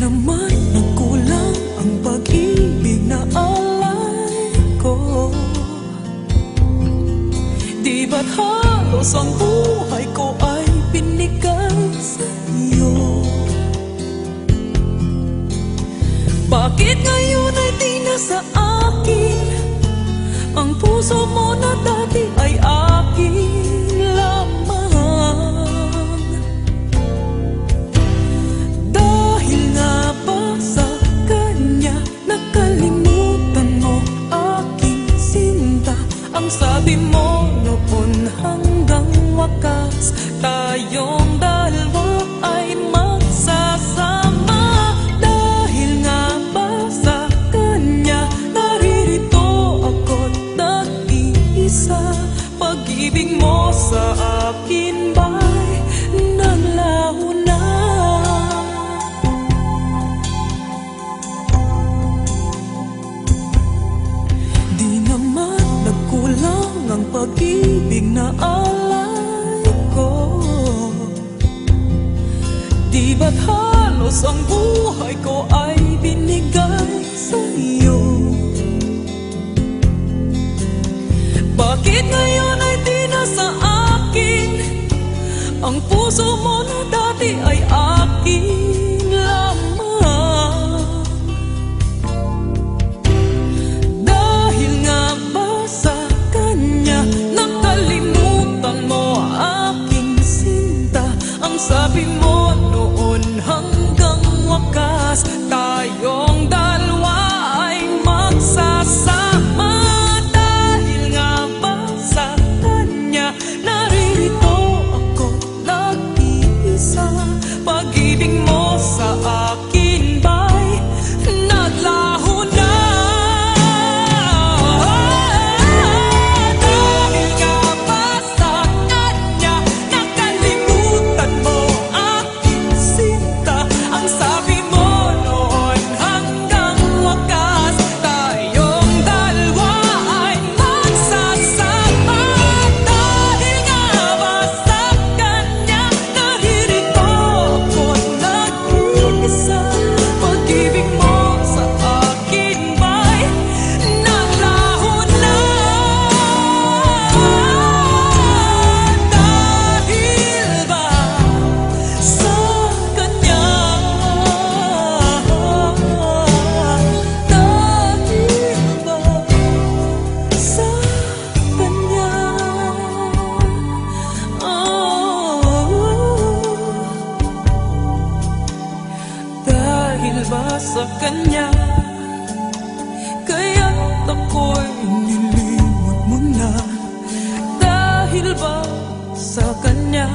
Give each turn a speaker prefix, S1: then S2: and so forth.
S1: naman nagkulang ang pag-ibig na alay ko. Di ba't halos ang buhay ko ay binigay sa iyo? Bakit ngayon ay di na sa akin ang puso mo na dati ay akin lamang? Dahil nga ba sa kanya nakalimutan mo aking sinta? Ang sabi mo noon hanggang wakas tayong dalawa ay magsasama. Dahil nga ba sa kanya naririto ako't nag-iisa? Pag-ibig mo sa akin ba'y naglaho na? Di naman nagkulang ang pag-ibig na alay ko. Di ba't halos ang buhay ko ay binigay sa iyo? Bakit ngayon ay di na sa akin ang puso mo na dati ay akin lamang? Dahil nga ba sa kanya nakalimutan mo aking sinta? Ang sabi mo noon hanggang wakas tayong dalawa ay magsasama. Dahil nga ba sa kanya naririto ako nag-iisa? Pag-ibig mo sa akin ba'y naglaho na? Dahil nga ba sa kanya nakalimutan mo aking sinta? Ang sabi mo noon hanggang wakas tayong dalawa ay magsasama. Dahil nga ba sa kanya naririto ako't nag-iisa? Pag-ibig mo sa akin ba'y naglaho na? Dahil ba sa kanya? Dahil ba sa kanya? Dahil ba sa kanya kaya't ako'y nilimot mo na? Dahil ba sa kanya